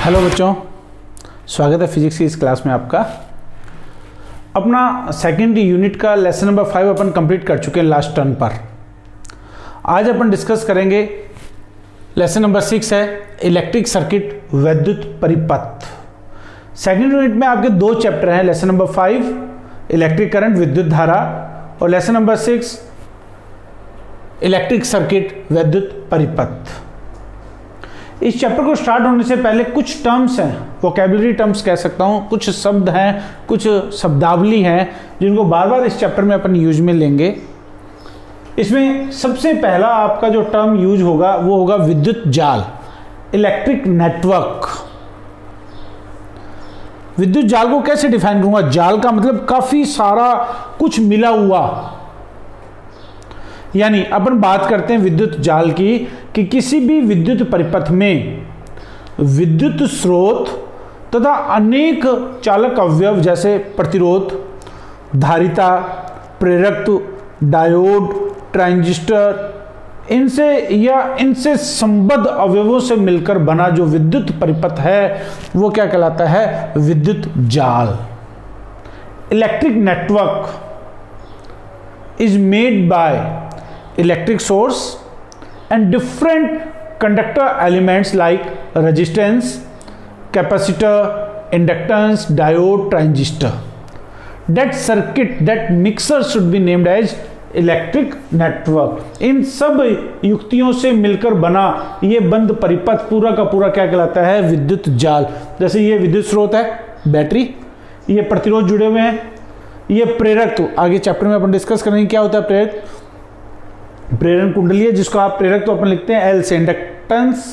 Hello बच्चों, स्वागत है फिजिक्स की इस क्लास में आपका। अपना सेकेंड यूनिट का लेसन नंबर 5 अपन कंप्लीट कर चुके हैं लास्ट टर्न पर। आज अपन डिस्कस करेंगे लेसन नंबर 6 है इलेक्ट्रिक सर्किट वैद्युत परिपथ। सेकेंड यूनिट में आपके दो चैप्टर हैं, लेसन नंबर 5 इलेक्ट्रिक करंट विद्युत धारा और लेसन नंबर 6 इलेक्ट्रिक सर्किट वैद्युत परिपथ। इस चैप्टर को स्टार्ट होने से पहले कुछ टर्म्स हैं, वोकैबुलरी टर्म्स कह सकता हूँ, कुछ शब्द हैं, कुछ शब्दावली हैं जिनको बार बार इस चैप्टर में अपन यूज में लेंगे। इसमें सबसे पहला आपका जो टर्म यूज होगा वो होगा विद्युत जाल, इलेक्ट्रिक नेटवर्क। विद्युत जाल को कैसे डिफाइन करूंगा? जाल का मतलब काफी सारा कुछ मिला हुआ, यानी अपन बात करते हैं विद्युत जाल की कि किसी भी विद्युत परिपथ में विद्युत स्रोत तथा अनेक चालक अवयव जैसे प्रतिरोध, धारिता, प्रेरकत्व, डायोड, ट्रांजिस्टर, इनसे या इनसे संबद्ध अवयवों से मिलकर बना जो विद्युत परिपथ है वो क्या कहलाता है? विद्युत जाल। Electric network is made by electric source and different conductor elements like resistance, capacitor, inductance, diode, transistor. That circuit, that mixer should be named as electric network. इन सब युक्तियों से मिलकर बना ये बंद परिपथ पूरा का पूरा क्या कहलाता है? विद्युत जाल। जैसे ये विद्युत स्रोत है, बैटरी, ये प्रतिरोध जुड़े हुए हैं, ये प्रेरक, तो आगे चैप्टर में अपन डिस्कस करेंगे क्या होता है प्रेरक। प्रेरण कुंडली है जिसको आप प्रेरक तो अपन लिखते हैं एल से, इंडक्टेंस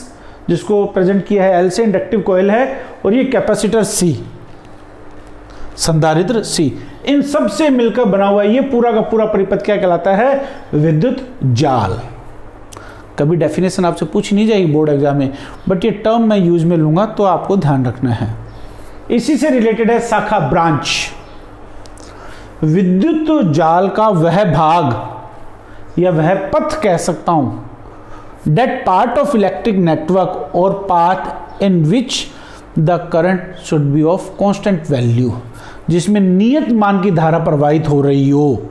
जिसको प्रेजेंट किया है एल से, इंडक्टिव कॉइल है, और ये कैपेसिटर सी, संधारित्र सी। इन सब से मिलकर बना हुआ ये पूरा का पूरा परिपथ क्या कहलाता है? विद्युत जाल। कभी डेफिनेशन आपसे पूछ नहीं जाएगी बोर्ड एग्जाम में, बट ये टर्म मैं यूज में लूंगा तो आपको ध्यान रखना है। इसी से रिलेटेड है शाखा, ब्रांच। विद्युत जाल का वह भाग या वह पथ कह सकता हूं, that part of electric network और path in which the current should be of constant value, जिसमें नियत मान की धारा प्रवाहित हो रही हो,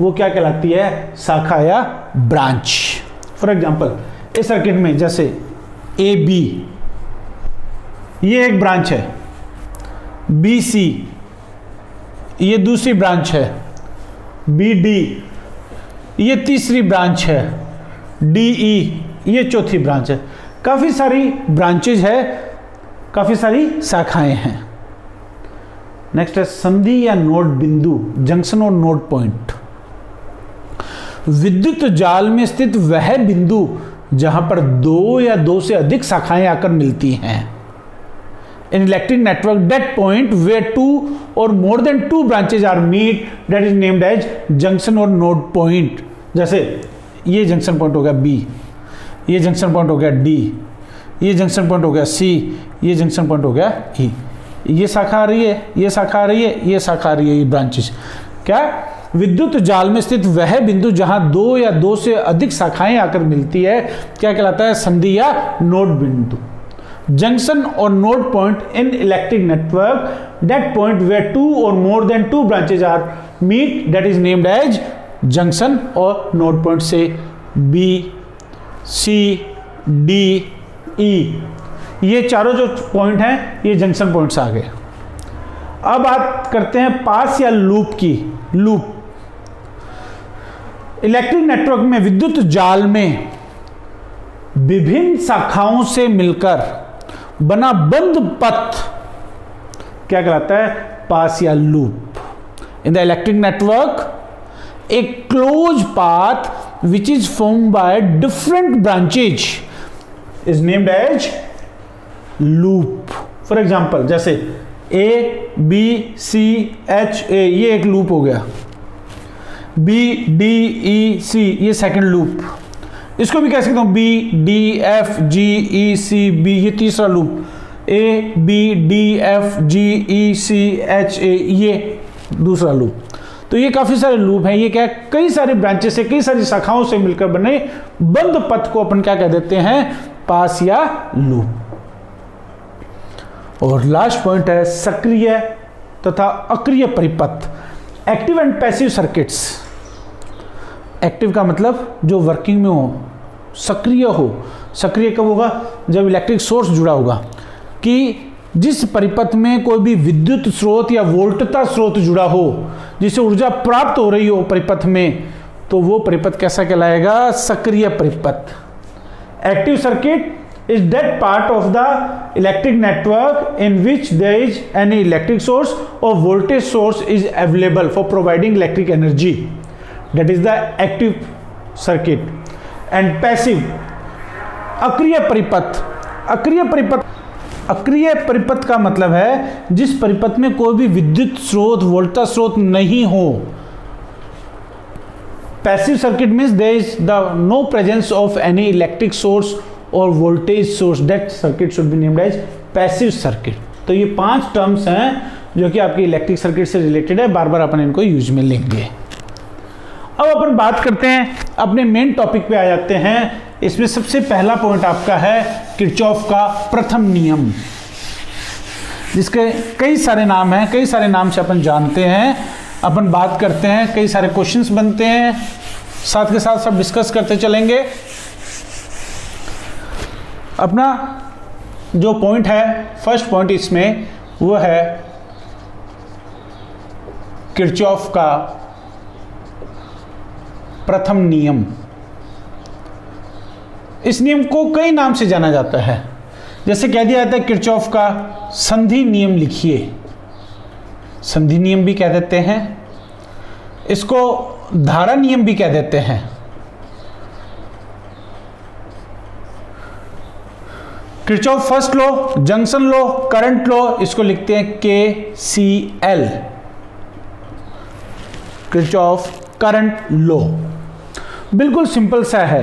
वो क्या कहलाती है? शाखा या ब्रांच। फॉर एग्जांपल इस सर्किट में जैसे ए बी, ये एक ब्रांच है, बी सी ये दूसरी ब्रांच है, बी डी ये तीसरी ब्रांच है, डी ई ये चौथी ब्रांच है। काफी सारी ब्रांचेज है, काफी सारी शाखाएं हैं। नेक्स्ट है संधि या नोड बिंदु, जंक्शन और नोड पॉइंट। विद्युत जाल में स्थित वह बिंदु जहां पर दो या दो से अधिक शाखाएं आकर मिलती हैं। In electric network that point where two और more than two branches are meet that is named as junction और नोड पॉइंट। जैसे ये जंक्शन पॉइंट हो गया बी, ये जंक्शन पॉइंट हो गया डी, ये जंक्शन पॉइंट हो गया सी, ये जंक्शन पॉइंट हो गया ई। ये शाखा आ रही है, ये शाखा आ रही है, ये शाखा आ रही है, ये ब्रांचेस। क्या? विद्युत जाल में स्थित वह बिंदु जहां दो या दो से अधिक शाखाएं आकर मिलती है क्या कहलाता है? संधि या नोड बिंदु। Junction or node point in electric network, that point where two or more than two branches are meet, that is named as junction or node point। से B, C, D, E ये चारों जो point हैं ये junction points आ गए। अब बात करते हैं पास या लूप की। लूप इलेक्ट्रिक नेटवर्क में विद्युत जाल में विभिन्न शाखाओं से मिलकर बना बंद पथ क्या कहलाता है? पास या loop. In the electric network A close path which is formed by different branches is named as loop. For example जैसे A B C H A ये एक लूप हो गया, बी डी ई सी ये सेकंड लूप, इसको भी कह सकता हूं B D F G E C B ये तीसरा loop, A B D F G E C H A ये दूसरा लूप। तो ये काफी सारे लूप हैं। ये क्या है? कई सारी ब्रांचेस से, कई सारी शाखाओं से मिलकर बने बंद पथ को अपन क्या कह देते हैं? पास या लूप। और लास्ट पॉइंट है सक्रिय तथा अक्रिय परिपथ, active and passive circuits. Active का मतलब जो वर्किंग में हो, सक्रिय हो। सक्रिय कब होगा? जब इलेक्ट्रिक सोर्स जुड़ा होगा, कि जिस परिपथ में कोई भी विद्युत स्रोत या वोल्टता स्रोत जुड़ा हो, जिससे ऊर्जा प्राप्त हो रही हो परिपथ में, तो वो परिपथ कैसा कहलाएगा? सक्रिय परिपथ। Active circuit is that part of the electric network in which there is any electric source or voltage source is available for providing electric energy, that is the active circuit. And passive, अक्रिय परिपथ। अक्रिय परिपथ का मतलब है जिस परिपथ में कोई भी विद्युत स्रोत, वोल्टता स्रोत नहीं हो। Passive circuit means there is the no presence of any electric source और voltage source, that circuit should be named as passive circuit. तो ये 5 टर्म्स हैं जो कि आपकी इलेक्ट्रिक सर्किट से रिलेटेड है, बार बार अपन इनको यूज में लेंगे। अब अपन बात करते हैं, अपने मेन टॉपिक पे आ जाते हैं। इसमें सबसे पहला पॉइंट आपका है किरचॉफ का प्रथम नियम, जिसके कई सारे नाम हैं, कई सारे नाम से अपन जानते हैं, अपन बात करते हैं, कई सारे क्वेश्चंस बनते हैं, साथ के साथ सब डिस्कस करते चलेंगे। अपना जो पॉइंट है, फर्स्ट पॉइंट इसमें वो है किरचॉफ का प्रथम नियम। इस नियम को कई नाम से जाना जाता है, जैसे कह दिया जाता है किरचॉफ का संधि नियम लिखिए, संधि नियम भी कह देते हैं, इसको धारा नियम भी कह देते हैं। Kirchhoff first law, junction law, current law, इसको लिखते हैं KCL, किरचॉफ करंट लॉ। बिल्कुल सिंपल सा है।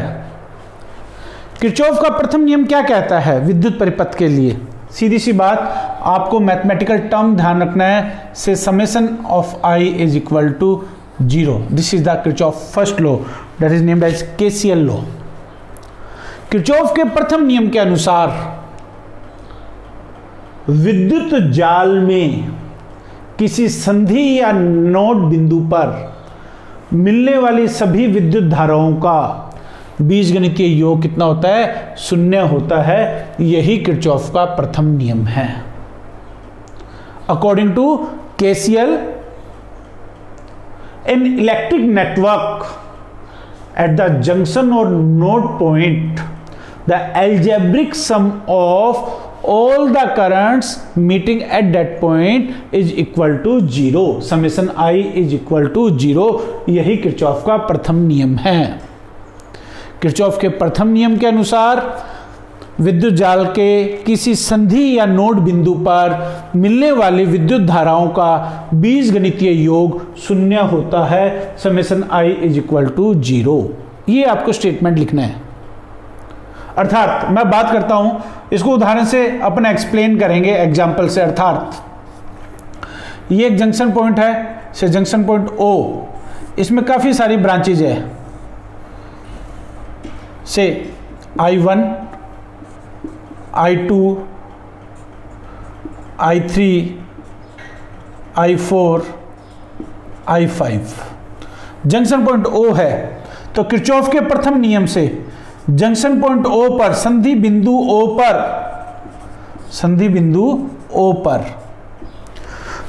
किरचॉफ का प्रथम नियम क्या कहता है विद्युत परिपथ के लिए? सीधी सी बात, आपको मैथमेटिकल टर्म ध्यान रखना है, से summation of I is equal to 0। This is the Kirchhoff first law, that is named as KCL law. Kirchhoff के प्रथम नियम के अनुसार विद्युत जाल में किसी संधि या नोड बिंदु पर मिलने वाली सभी विद्युत धाराओं का बीजगणितीय योग कितना होता है? 0 होता है। यही किरचॉफ का प्रथम नियम है। According to KCL, in electric network at the junction और node point, the algebraic sum of all the currents meeting at that point is equal to 0, summation I is equal to 0। यही Kirchhoff का प्रथम नियम है। Kirchhoff के प्रथम नियम के अनुसार विद्युत जाल के किसी संधि या नोड बिंदु पर मिलने वाली विद्युत धाराओं का बीजगणितीय योग 0 होता है, summation I is equal to 0। ये आपको स्टेटमेंट लिखना है। अर्थात मैं बात करता हूं, इसको उदाहरण से अपन एक्सप्लेन करेंगे एग्जाम्पल से। अर्थात ये एक जंक्शन पॉइंट है, से जंक्शन पॉइंट O, इसमें काफी सारी ब्रांचेज है, से I1, I2, I3, I4, I5। Junction point O है, तो किरचॉफ के प्रथम नियम से जंक्शन पॉइंट O पर, संधि बिंदु O पर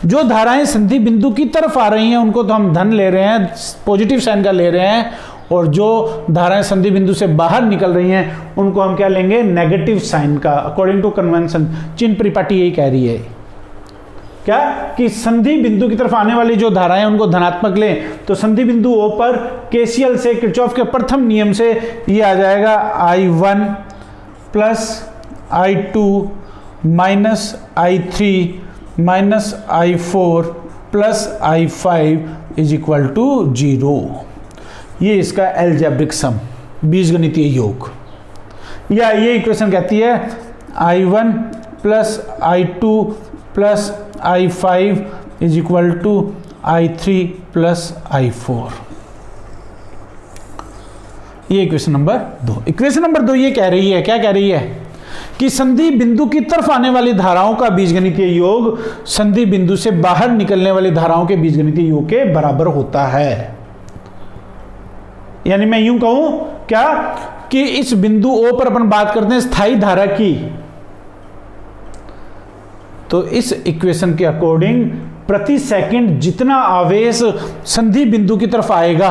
जो धाराएं संधि बिंदु की तरफ आ रही हैं उनको तो हम धन ले रहे हैं, पॉजिटिव साइन का ले रहे हैं, और जो धाराएं संधि बिंदु से बाहर निकल रही हैं उनको हम क्या लेंगे? नेगेटिव साइन का। अकॉर्डिंग टू कन्वेंशन चिन्ह परिपाटी यही कह रही है क्या, कि संधि बिंदु की तरफ आने वाली जो धाराएं उनको धनात्मक लें, तो संधि बिंदु O पर KCL से, किरचॉफ के प्रथम नियम से ये आ जाएगा I1 plus I2 minus I3 minus I4 plus I5 is equal to 0। ये इसका एल्जेब्रिक सम, बीजगणितीय योग, या ये इक्वेशन कहती है I1 plus I2 plus I5 is equal to I3 plus I4। ये इक्वेशन नंबर 2। इक्वेशन नंबर 2 ये कह रही है, क्या कह रही है? कि संधि बिंदु की तरफ आने वाली धाराओं का बीजगणितीय योग संधि बिंदु से बाहर निकलने वाली धाराओं के बीजगणितीय योग के बराबर होता है। यानी मैं यूं कहूं क्या कि इस बिंदु O पर अपन बात करते हैं स्थायी धारा की, तो इस इक्वेशन के अकॉर्डिंग प्रति सेकंड जितना आवेश संधि बिंदु की तरफ आएगा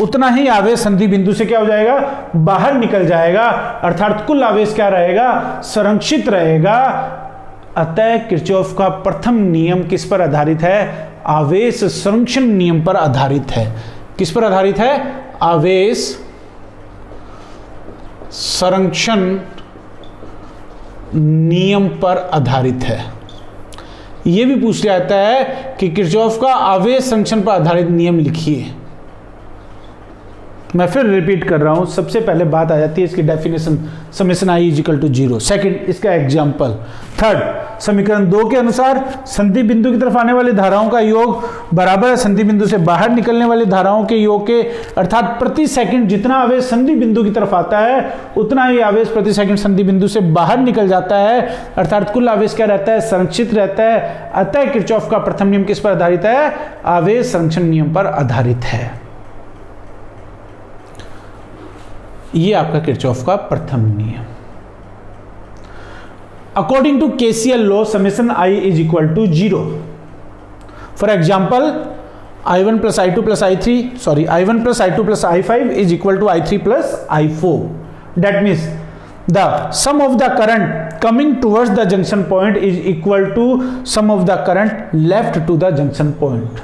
उतना ही आवेश संधि बिंदु से क्या हो जाएगा, बाहर निकल जाएगा, अर्थात कुल आवेश क्या रहेगा, संरक्षित रहेगा। अतः किरचॉफ का प्रथम नियम किस पर आधारित है, आवेश संरक्षण नियम पर आधारित है। किस पर आधारित है, आवेश संरक्षण नियम पर आधारित है। यह भी पूछ लिया जाता है कि किरचॉफ का आवेश संरक्षण पर आधारित नियम लिखिए। मैं फिर रिपीट कर रहा हूं, सबसे पहले बात आ जाती है इसकी definition, summation I equal to 0। Second इसका एग्जांपल। थर्ड, समीकरण 2 के अनुसार संधि बिंदु की तरफ आने वाली धाराओं का योग बराबर है संधि बिंदु से बाहर निकलने वाली धाराओं के योग के, अर्थात प्रति सेकंड जितना आवेश संधि बिंदु की तरफ आता है उतना ही आवेश प्रति सेकंड संधि बिंदु से बाहर निकल जाता है, अर्थात कुल आवेश क्या रहता है, संरक्षित रहता है। अतः किरचॉफ का प्रथम नियम किस पर आधारित है, आवेश संरक्षण नियम पर आधारित है। ये आपका किरचॉफ का प्रथम नियम। According to KCL law summation I is equal to 0। For example I1 plus I2 plus I3 I1 plus I2 plus I5 is equal to I3 plus I4। That means the sum of the current coming towards the junction point is equal to sum of the current left to the junction point.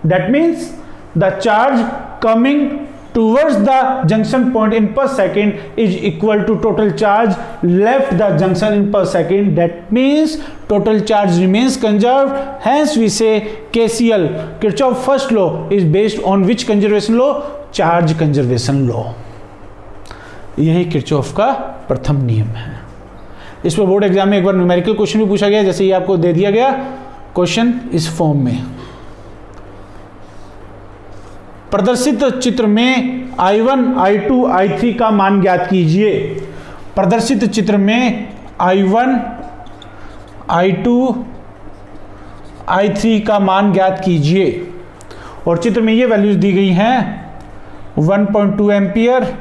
That means the charge coming towards the junction point in per second is equal to total charge left the junction in per second. That means total charge remains conserved. Hence we say KCL, Kirchhoff first law, is based on which conservation law? Charge conservation law. यही Kirchhoff का प्रथम नियम है। इस पर board exam में एक बार numerical question भी पूछा गया, जैसे ये आपको दे दिया गया क्वेश्चन इस फॉर्म में। प्रदर्शित चित्र में I1, I2, I3 का मान ज्ञात कीजिए। प्रदर्शित चित्र में I1, I2, I3 का मान ज्ञात कीजिए और चित्र में ये वैल्यूज दी गई हैं 1.2 एम्पियर,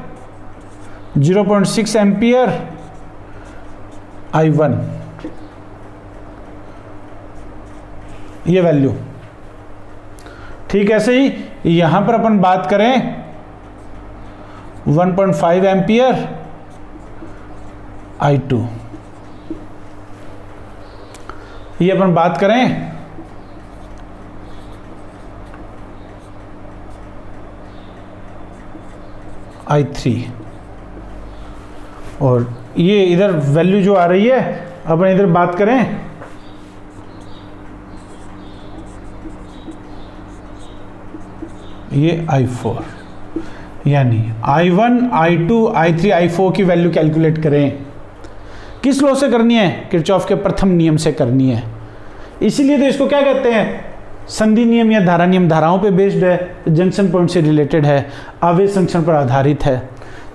0.6 एम्पियर, I1, ये वैल्यू। ठीक ऐसे ही यहां पर अपन बात करें 1.5 एम्पियर I2, ये अपन बात करें I3, और ये इधर वैल्यू जो आ रही है अपन इधर बात करें ये I4, यानी I1, I2, I3, I4 की वैल्यू कैलकुलेट करें। किस लॉ से करनी है, किरचॉफ के प्रथम नियम से करनी है। इसीलिए तो इसको क्या कहते हैं, संधि नियम या धारा नियम। धाराओं पे बेस्ड है, जंक्शन पॉइंट से रिलेटेड है, आवेश संरक्षण पर आधारित है।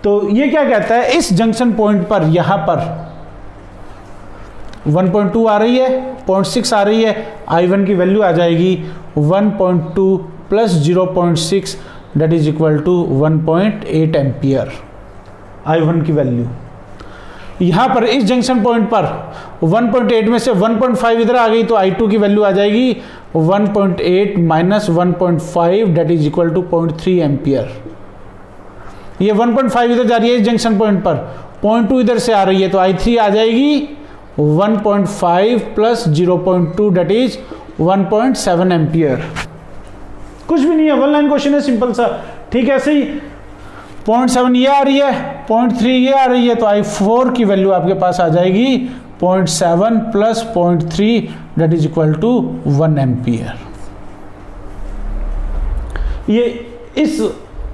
तो ये क्या कहता है, इस जंक्शन पॉइंट पर यहां पर 1.2 आ रही है, 0.6 आ रही है, I1 की वैल्यू आ जाएगी 1.2 plus 0.6 that is equal to 1.8 ampere. I1 की वैल्यू यहां पर इस जंक्शन पॉइंट पर 1.8 में से 1.5 इधर आ गई तो I2 की वैल्यू आ जाएगी 1.8 minus 1.5 that is equal to 0.3 ampere. ये 1.5 इधर जा रही है इस जंक्शन पॉइंट पर, 0.2 इधर से आ रही है तो I3 आ जाएगी 1.5 प्लस 0.2 दैट इज 1.7 एम्पियर। कुछ भी नहीं है, वन लाइन क्वेश्चन है, सिंपल सा। ठीक है, ऐसे ही 0.7 ये आ रही है, 0.3 ये आ रही है तो I4 की वैल्यू आपके पास आ जाएगी 0.7 plus 0.3 that is equal to 1 ampere. ये इस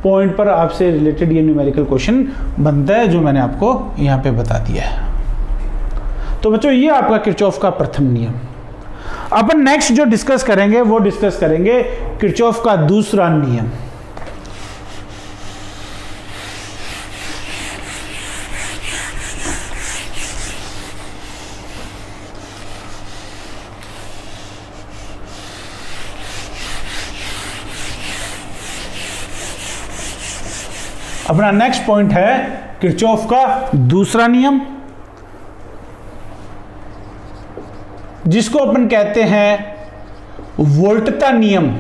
पॉइंट पर आपसे रिलेटेड ये न्यूमेरिकल क्वेश्चन बनता है जो मैंने आपको यहां पे बता दिया है। तो बच्चों ये आपका किरचॉफ का प्रथम नियम। अपन नेक्स्ट जो डिस्कस करेंगे वो डिस्कस करेंगे किरचॉफ का दूसरा नियम। अपना नेक्स्ट पॉइंट है किरचॉफ का दूसरा नियम, जिसको अपन कहते हैं वोल्टता नियम।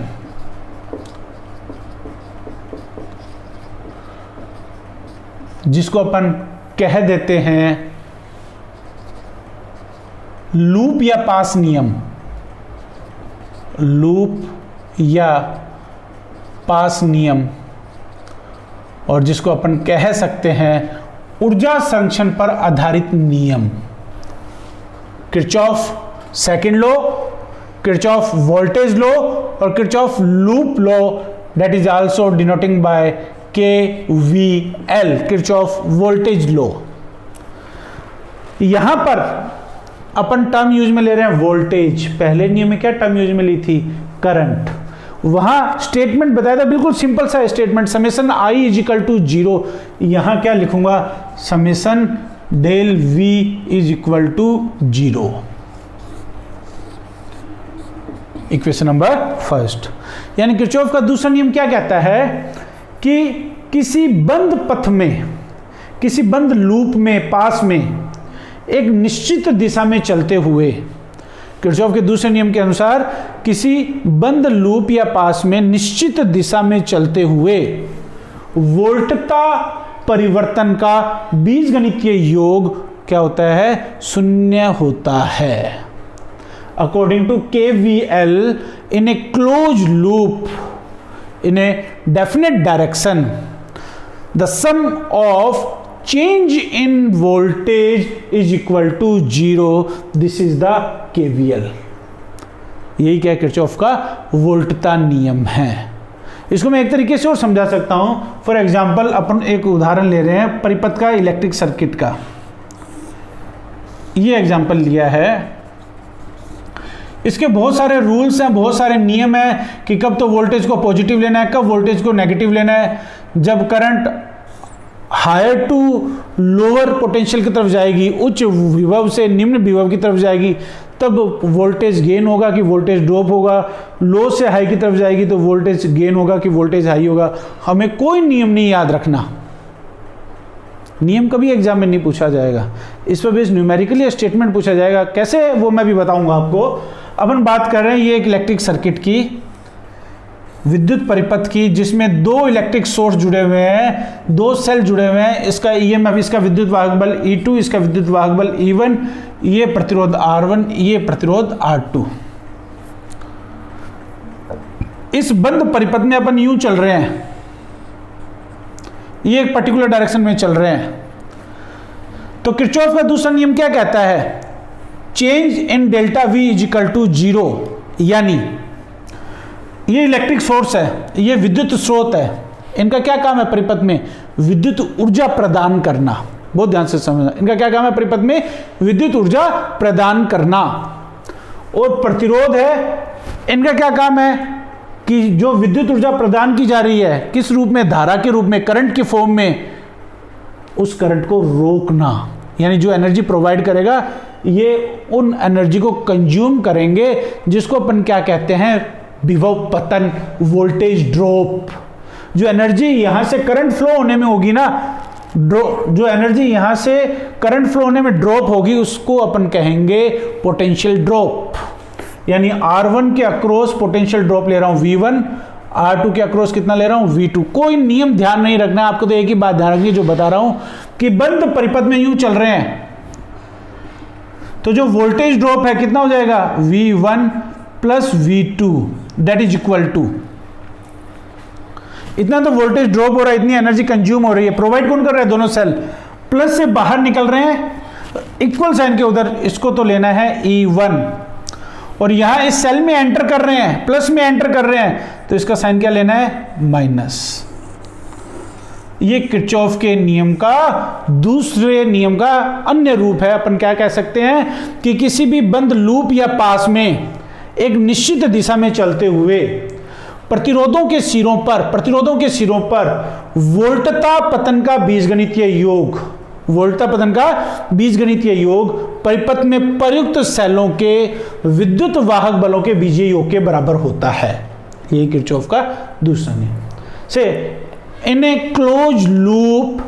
जिसको अपन कह देते हैं लूप या पास नियम, लूप या पास नियम, और जिसको अपन कह सकते हैं ऊर्जा संरक्षण पर आधारित नियम। Kirchhoff second law, Kirchhoff voltage law और Kirchhoff loop law, that is also denoting by KVL, Kirchhoff voltage law. यहां पर अपन टर्म यूज में ले रहे हैं वोल्टेज, पहले नियम में क्या टर्म यूज में ली थी, करंट। वहां स्टेटमेंट बताया था, बिल्कुल सिंपल सा statement, summation I is equal to 0। यहां क्या लिखूंगा, summation del V is equal to 0। Equation number first. यानी किरचॉफ का दूसरा नियम क्या कहता है कि किसी बंद पथ में, किसी बंद लूप में, पास में एक निश्चित दिशा में चलते हुए, किरचॉफ के दूसरे नियम के अनुसार किसी बंद लूप या पास में निश्चित दिशा में चलते हुए वोल्टता परिवर्तन का बीजगणितीय योग क्या होता है, 0 होता है। According to KVL, in a closed loop, in a definite direction, the sum of change in voltage is equal to 0. This is the KVL. यही क्या किरचॉफ का वोल्टता नियम है। इसको मैं एक तरीके से और समझा सकता हूं। फॉर एग्जाम्पल अपन एक उदाहरण ले रहे हैं परिपथ का, इलेक्ट्रिक सर्किट का। ये एग्जाम्पल लिया है, इसके बहुत सारे रूल्स हैं, बहुत सारे नियम हैं कि कब तो वोल्टेज को पॉजिटिव लेना है, कब वोल्टेज को नेगेटिव लेना है। जब current higher to lower potential की तरफ जाएगी, उच्च विभव से निम्न विभव की तरफ जाएगी, तब वोल्टेज गेन होगा कि वोल्टेज ड्रॉप होगा। लो से हाई की तरफ जाएगी तो वोल्टेज गेन होगा कि वोल्टेज हाई होगा। हमें कोई नियम नहीं याद रखना, नियम कभी एग्जाम में नहीं पूछा जाएगा। इस पर बेस्ड न्यूमेरिकली स्टेटमेंट पूछा जाएगा, कैसे वो मैं भी बताऊंगा आपको। अपन बात कर रहे हैं ये एक इलेक्ट्रिक सर्किट की, विद्युत परिपथ की, जिसमें 2 इलेक्ट्रिक सोर्स जुड़े हुए हैं, 2 सेल जुड़े हुए हैं। इसका EMF, इसका विद्युत वाहक बल E2, इसका विद्युत वाहक बल E1, ये प्रतिरोध R1, ये प्रतिरोध R2। इस बंद परिपथ में अपन यूं चल रहे हैं, ये एक पर्टिकुलर डायरेक्शन में चल रहे हैं। तो किरचॉफ का दूसरा नियम क्या कहता है, change in delta V is equal to 0। यानी ये इलेक्ट्रिक सोर्स है, ये विद्युत स्रोत है, इनका क्या काम है परिपथ में, विद्युत ऊर्जा प्रदान करना। बहुत ध्यान से समझना, इनका क्या काम है परिपथ में, विद्युत ऊर्जा प्रदान करना। और प्रतिरोध है, इनका क्या काम है कि जो विद्युत ऊर्जा प्रदान की जा रही है, किस रूप में, धारा के रूप में, करंट के फॉर्म में, उस करंट को रोकना। यानी जो एनर्जी प्रोवाइड करेगा, ये उन एनर्जी को कंज्यूम करेंगे, जिसको अपन क्या कहते हैं, विभव पतन, वोल्टेज ड्रॉप। जो एनर्जी यहां से करंट फ्लो होने में होगी ना, जो एनर्जी यहां से करंट फ्लो होने में ड्रॉप होगी, उसको अपन कहेंगे पोटेंशियल ड्रॉप। यानी R1 के अक्रॉस पोटेंशियल ड्रॉप ले रहा हूं V1, R2 के अक्रॉस कितना ले रहा हूं V2। कोई नियम ध्यान नहीं रखना है आपको, तो एक ही बात ध्यान रखनी जो बता रहा हूं कि बंद परिपथ में यूं चल रहे हैं, तो जो वोल्टेज ड्रॉप है कितना हो जाएगा, V1 plus V2, that is equal to, इतना तो वोल्टेज ड्रॉप हो रहा है, इतनी एनर्जी कंज्यूम हो रही है। प्रोवाइड कौन कर रहा है, दोनों सेल प्लस से बाहर निकल रहे हैं, इक्वल साइन के उधर, इसको तो लेना है E1। और यहां इस सेल में एंटर कर रहे हैं, प्लस में एंटर कर रहे हैं, तो इसका साइन क्या लेना है, माइनस। ये किरचॉफ के नियम का दूसरे नियम का अन्य रूप है। अपन क्या कह सकते हैं कि किसी भी बंद लूप या पास में एक निश्चित दिशा में चलते हुए प्रतिरोधों के सिरों पर वोल्टता पतन का बीजगणितीय योग, वोल्टता पतन का बीजगणितीय योग परिपथ में प्रयुक्त सेलों के विद्युत वाहक बलों के बीजीय योग के बराबर होता है। यही किरचॉफ का दूसरा नियम से in a closed loop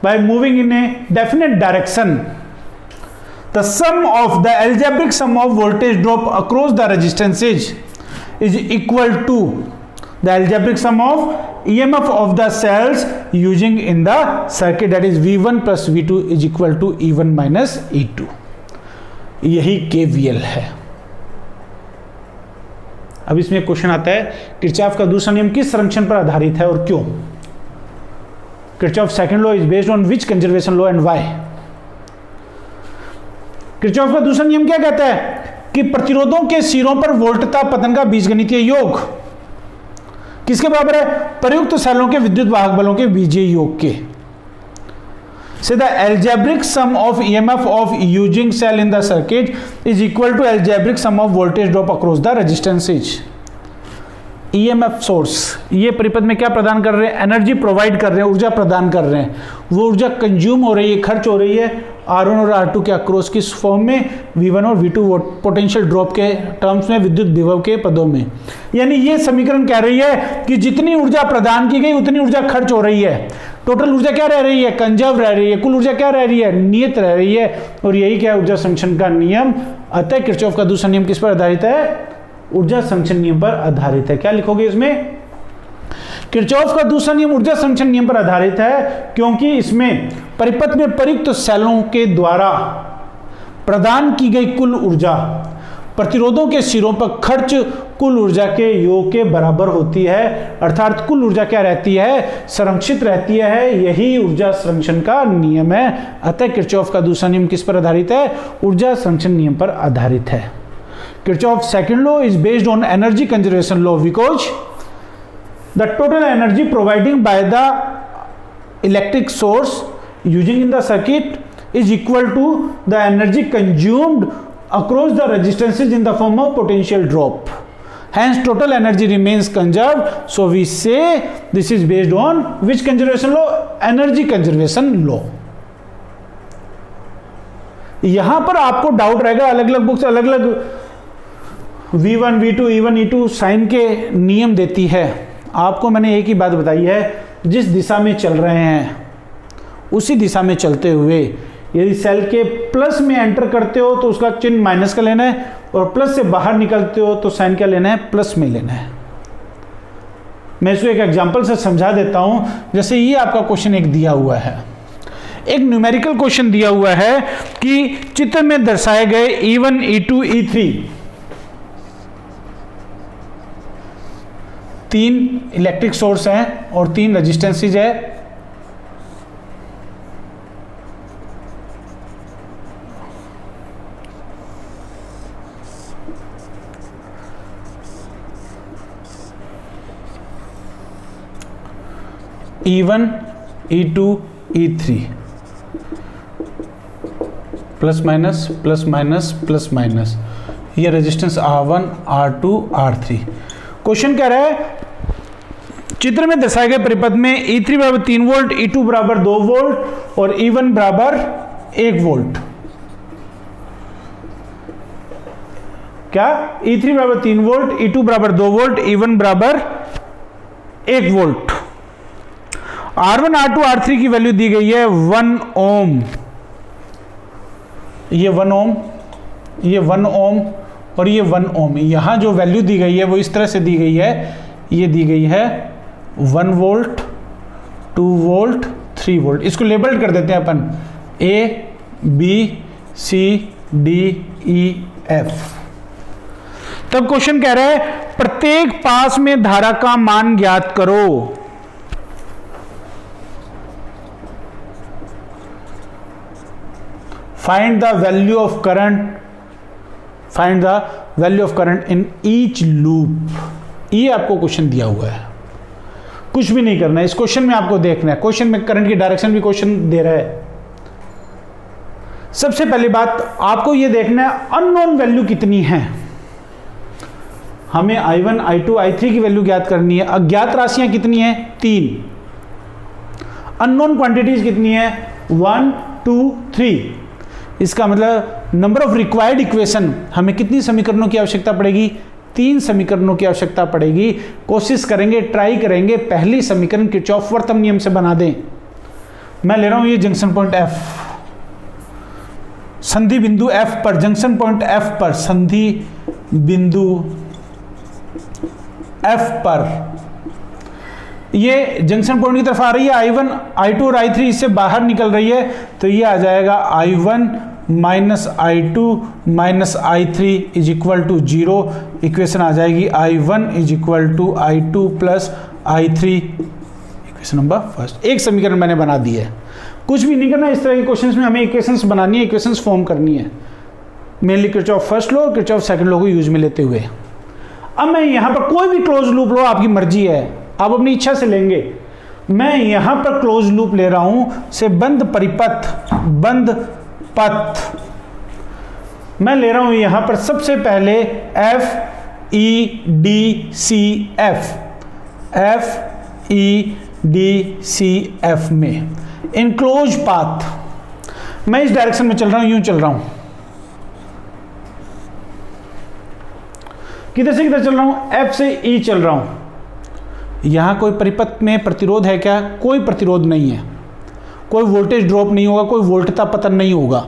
by moving in a definite direction, the algebraic sum of voltage drop across the resistances is equal to the algebraic sum of EMF of the cells using in the circuit, that is V1 plus V2 is equal to E1 minus E2. यही KVL है. अब इसमें question आता है Kirchhoff का दूसरा नियम किस संरक्षण पर आधारित है और क्यों? Kirchhoff second law is based on which conservation law and why? Kirchhoff का दूसरा नियम क्या कहता है कि प्रतिरोधों के सिरों पर वोल्टता पतन का बीजगणितीय योग किसके बराबर है? प्रयुक्त सेलों के विद्युत वाहक बलों के बीजीय योग के. So the algebraic sum of EMF of using cell in the circuit is equal to algebraic sum of voltage drop across the resistances. EMF source ये परिपथ में क्या प्रदान कर रहे हैं? एनर्जी प्रोवाइड कर रहे हैं, ऊर्जा प्रदान कर रहे हैं. वो ऊर्जा कंज्यूम हो रही है, खर्च हो रही है R1 और R2 के अक्रॉस किस फॉर्म में? V1 और V2 पोटेंशियल ड्रॉप के टर्म्स में, विद्युत विभव के पदों में. यानी ये समीकरण कह रही है कि जितनी ऊर्जा प्रदान की गई उतनी ऊर्जा खर्च हो रही है. टोटल ऊर्जा क्या रह रही है? कंजर्व रह रही है. कुल ऊर्जा क्या रह रही है? नियत रह रही है. और यही क्या है? ऊर्जा संरक्षण का नियम. अतः किरचॉफ का दूसरा नियम किस पर आधारित है? ऊर्जा संरक्षण नियम पर आधारित है. क्या लिखोगे इसमें? किरचॉफ का दूसरा नियम ऊर्जा संरक्षण नियम पर आधारित है क्योंकि इसमें परिपथ में प्रयुक्त सेलों के द्वारा प्रदान की गई कुल ऊर्जा प्रतिरोधों के सिरों पर खर्च कुल ऊर्जा के योग के बराबर होती है. अर्थात कुल ऊर्जा क्या रहती है? संरक्षित रहती है. यही ऊर्जा संरक्षण का नियम है. अतः किरचॉफ का दूसरा नियम किस पर आधारित है? ऊर्जा संरक्षण नियम पर आधारित है. Kirchhoff's second law is based on energy conservation law because the total energy providing by the electric source using in the circuit is equal to the energy consumed across the resistances in the form of potential drop. Hence total energy remains conserved. So we say this is based on which conservation law? Energy conservation law. यहां पर आपको doubt रहेगा, अलग अलग books अलग अलग V1, V2, E1, E2 sign के नियम देती है. आपको मैंने एक ही बात बताई है, जिस दिशा में चल रहे हैं उसी दिशा में चलते हुए यदि सेल के प्लस में एंटर करते हो तो उसका चिन्ह माइनस का लेना है और प्लस से बाहर निकलते हो तो साइन क्या लेना है? प्लस में लेना है. मैं इसको एक एग्जांपल से समझा देता हूं. जैसे ये आपका क्वेश्चन एक दिया हुआ है, एक न्यूमेरिकल क्वेश्चन दिया हुआ है कि चित्र में दर्शाए गए E1, E2, E3 तीन इलेक्ट्रिक सोर्स हैं और तीन रेजिस्टेंसेज है. E1, E2, E3 plus minus plus minus plus minus. ये resistance R1, R2, R3. Question कह रहा है चित्र में दर्शाए गए परिपथ में E3 बराबर 3 वोल्ट, E2 बराबर 2 वोल्ट और E1 बराबर 1 वोल्ट. क्या? E3 बराबर 3 वोल्ट, E2 बराबर 2 वोल्ट, E1 बराबर 1 वोल्ट. R1, R2, R3 की वैल्यू दी गई है 1 ओम. ये 1 ओम, ये 1 ओम और ये 1 ओम. यहां जो वैल्यू दी गई है वो इस तरह से दी गई है. ये दी गई है 1 वोल्ट, 2 वोल्ट, 3 वोल्ट. इसको लेबल कर देते हैं अपन A, B, C, D, E, F. तब क्वेश्चन कह रहा है प्रत्येक पास में धारा का मान ज्ञात करो. Find the value of current, find the value of current in each loop. ये आपको क्वेश्चन दिया हुआ है, कुछ भी नहीं करना है. इस क्वेश्चन में आपको देखना है, क्वेश्चन में करंट की डायरेक्शन भी क्वेश्चन दे रहा है. सबसे पहली बात आपको ये देखना है अननोन वैल्यू कितनी है. हमें I1, I2, I3 की वैल्यू ज्ञात करनी है. अज्ञात राशियां कितनी है? 3. अननोन क्वांटिटीज कितनी है? 1, 2, 3. इसका मतलब नंबर ऑफ रिक्वायर्ड इक्वेशन, हमें कितनी समीकरणों की आवश्यकता पड़ेगी? 3 समीकरणों की आवश्यकता पड़ेगी। कोशिश करेंगे, ट्राई करेंगे पहली समीकरण किरचॉफ वर्तमान नियम से बना दें। मैं ले रहा हूं ये जंक्शन पॉइंट F, संधि बिंदु F पर, जंक्शन पॉइंट F पर, संधि बिंदु F पर ये जंक्शन पॉइंट की तरफ आ रही है, I1, I2 और I3 इससे बाहर निकल रही है, तो ये आ जाएगा I1 minus I2 minus I3 is equal to 0। Equation आ जाएगी I1 is equal to I2 plus I3, equation number first. एक समीकरण मैंने बना दी है। कुछ भी नहीं करना, इस तरह के क्वेश्चंस में हमें इक्वेशंस बनानी है, इक्वेशंस फॉर्म करनी है, मेनली किरचॉफ फर्स्ट लॉ और किरचॉफ सेकंड लॉ को यूज में लेते हुए। अब मैं यहां पर कोई भी क्लोज लूप लो, आपकी मर्जी है, आप अपनी इच्छा से लेंगे। मैं यहां पर क्लोज लूप ले रहा हूं से बंद परिपथ, बंद पथ मैं ले रहा हूं यहां पर सबसे पहले F E D C F, F E D C F में इनक्लोज पाथ। मैं इस डायरेक्शन में चल रहा हूं, यूं चल रहा हूं, किधर से किधर चल रहा हूं, F से E चल रहा हूं। यहां कोई परिपथ में प्रतिरोध है क्या? कोई प्रतिरोध नहीं है, कोई वोल्टेज ड्रॉप नहीं होगा, कोई वोल्टता पतन नहीं होगा।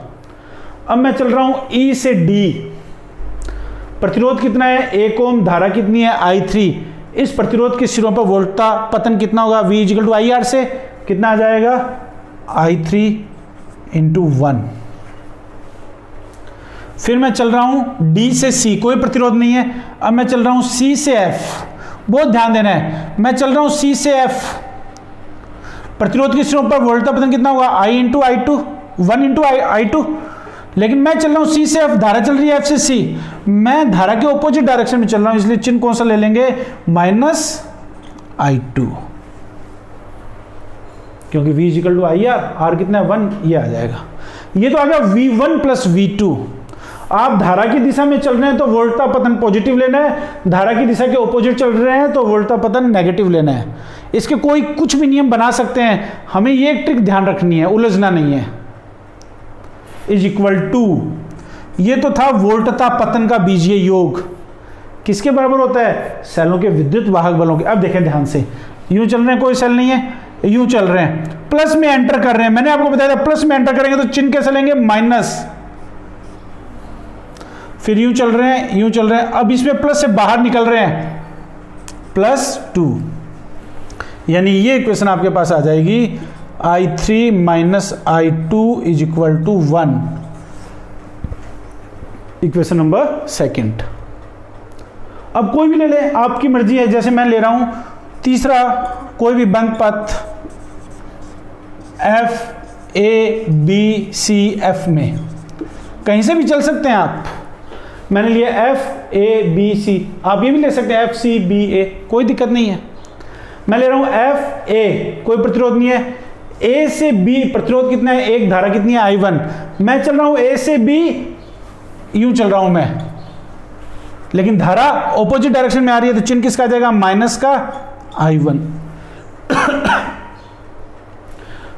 अब मैं चल रहा हूं E से D, प्रतिरोध कितना है? 1 ओम, धारा कितनी है? I3। इस प्रतिरोध के सिरों पर वोल्टता पतन कितना होगा? V इक्वल टू IR से कितना आ जाएगा? I3 into 1। फिर मैं चल रहा हूं D से C, कोई प्रतिरोध नहीं है। अब मैं चल रहा हूं C से F, बहुत ध्यान देना है, मैं चल रहा हूं C से F, प्रतिरोध के सिरों पर वोल्टता पतन कितना होगा? I into I2, 1 into I2। लेकिन मैं चल रहा हूं C से F, धारा चल रही है F से C, मैं धारा के ऑपोजिट डायरेक्शन में चल रहा हूं, इसलिए चिन्ह कौन सा ले लेंगे? माइनस I2, क्योंकि V equal to IR, R कितना है? 1, ये आ जाएगा। ये तो आ गया V1 प्लस V2। आप धारा की दिशा में चल रहे हैं तो वोल्टता पतन पॉजिटिव लेना है, धारा की दिशा के ऑपोजिट चल रहे हैं तो वोल्टता पतन नेगेटिव लेना है। इसके कोई कुछ भी नियम बना सकते हैं, हमें ये एक ट्रिक ध्यान रखनी है, उलझना नहीं है। इज इक्वल टू, ये तो था वोल्टता पतन का बीजीय योग, किसके बराबर होता है? सेलों के विद्युत वाहक बलों के। अब देखें ध्यान से, यूं चल रहे हैं, कोई सेल नहीं है, यूं चल रहे हैं, प्लस में एंटर कर रहे हैं। मैंने आपको बताया था प्लस में एंटर करेंगे तो चिन्ह कैसे लेंगे? माइनस। फिर यूं चल रहे हैं, यूं चल रहे हैं, अब इसमें प्लस से बाहर निकल रहे हैं, +2, यानी ये इक्वेशन आपके पास आ जाएगी I3 minus I2 is equal to 1, equation number second. अब कोई भी ले ले, आपकी मर्जी है, जैसे मैं ले रहा हूं तीसरा कोई भी बंद पथ F A B C F में, कहीं से भी चल सकते हैं आप। मैंने लिया F A B C, आप ये भी ले सकते हैं F C B A, कोई दिक्कत नहीं है। मैं ले रहा हूं F A, कोई प्रतिरोध नहीं है, A से B प्रतिरोध कितना है? 1, धारा कितनी है? I1। मैं चल रहा हूं A से B, यूं चल रहा हूं मैं, लेकिन धारा ऑपोजिट डायरेक्शन में आ रही है, तो चिन्ह किसका आ जाएगा? माइनस का I1।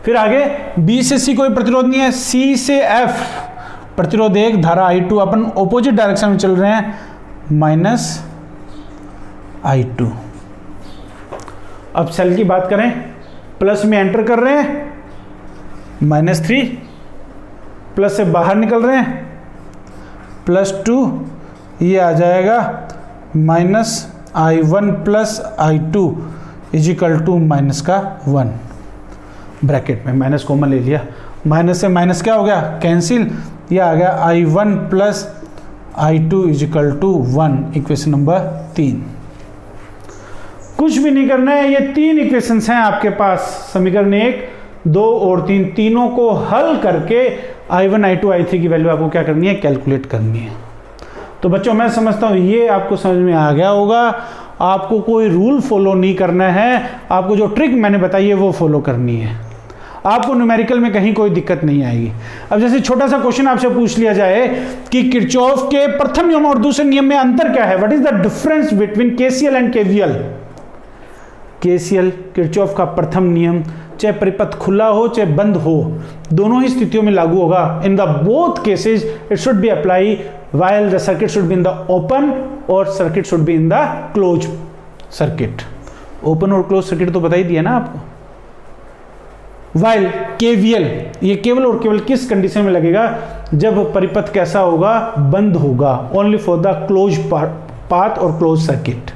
फिर आगे B से C कोई प्रतिरोध नहीं है, C से F प्रतिरोध 1, धारा I2, अपन ऑपोजिट डायरेक्शन में चल रहे हैं, माइनस I2। अब सेल की बात करें, प्लस में एंटर कर रहे हैं, -3, प्लस से बाहर निकल रहे हैं, +2, ये आ जाएगा -I1 plus I2 is equal to minus का 1, ब्रैकेट में माइनस कॉमन ले लिया, माइनस से माइनस क्या हो गया? कैंसिल, ये आ गया I1 plus I2 is equal to 1, equation number 3। कुछ भी नहीं करना है, ये 3 इक्वेशंस हैं आपके पास, समीकरण 1, 2 और 3, तीनों को हल करके I1 I2 I3 की वैल्यू आपको क्या करनी है? कैलकुलेट करनी है। तो बच्चों मैं समझता हूँ ये आपको समझ में आ गया होगा। आपको कोई रूल फॉलो नहीं करना है, आपको जो ट्रिक मैंने बताई है वो फॉलो करनी है, आपको न्यूमेरिकल में कहीं कोई दिक्कत नहीं आएगी। अब जैसे छोटा सा क्वेश्चन आपसे पूछ लिया जाए कि किरचॉफ के प्रथम नियम और दूसरे नियम में अंतर क्या है? What is the difference between KCL and KVL? KCL Kirchhoff का प्रथम नियम, चाहे परिपथ खुला हो चाहे बंद हो, दोनों ही स्थितियों में लागू होगा। In the both cases it should be apply while the circuit should be in the open और circuit should be in the closed circuit। Open और क्लोज सर्किट तो बता ही दिया ना आपको। वाइल केवीएल, ये केवल और केवल किस कंडीशन में लगेगा, जब परिपथ कैसा होगा, बंद होगा, only for the close path और क्लोज सर्किट।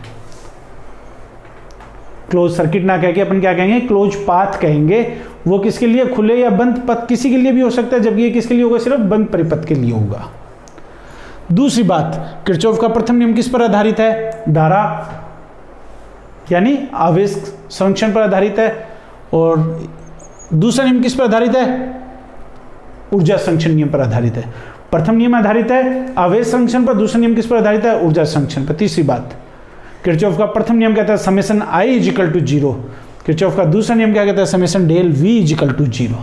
क्लोज सर्किट ना कह के अपन क्या कहेंगे, क्लोज पाथ कहेंगे। वो किसके लिए, खुले या बंद पथ किसी के लिए भी हो सकता है, जबकि ये किसके लिए होगा, सिर्फ बंद परिपथ के लिए होगा। दूसरी बात, किरचॉफ का प्रथम नियम किस पर आधारित है, धारा यानी आवेश संरक्षण पर आधारित है, और दूसरा नियम किस पर आधारित है, ऊर्जा संरक्षण नियम पर आधारित है। प्रथम नियम आधारित है आवेश संरक्षण पर, दूसरा नियम किस पर आधारित है, ऊर्जा संरक्षण पर। तीसरी बात, किरचॉफ का प्रथम नियम कहता है summation I is equal to 0, Kirchhoff का दूसरा नियम क्या कहता है, summation del V is equal to 0।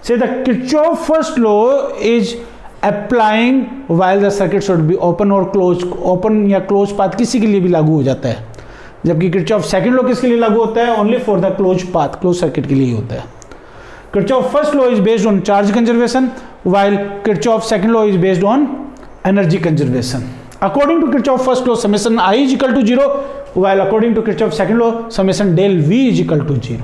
So the Kirchhoff first law is applying while the circuit should be open और क्लोज, ओपन या क्लोज पाथ किसी के लिए भी लागू हो जाता है, जबकि किरचॉफ सेकंड लॉ किसके लिए लागू होता है, only for the close path, close circuit के लिए ही होता है। Kirchhoff first law is based on charge conservation while Kirchhoff second law is based on energy conservation. According to Kirchhoff first law summation I is equal to 0 while according to Kirchhoff second law summation del V is equal to 0।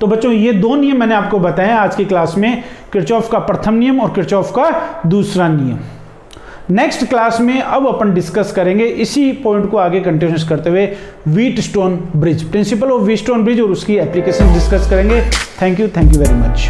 तो बच्चों ये दो नियम मैंने आपको बताए आज की क्लास में, किरचॉफ का प्रथम नियम और किरचॉफ का दूसरा नियम। नेक्स्ट क्लास में अब अपन डिस्कस करेंगे इसी पॉइंट को आगे कंटिन्यूस करते हुए Wheatstone bridge, principle of Wheatstone bridge और उसकी एप्लीकेशन डिस्कस करेंगे। Thank you very much.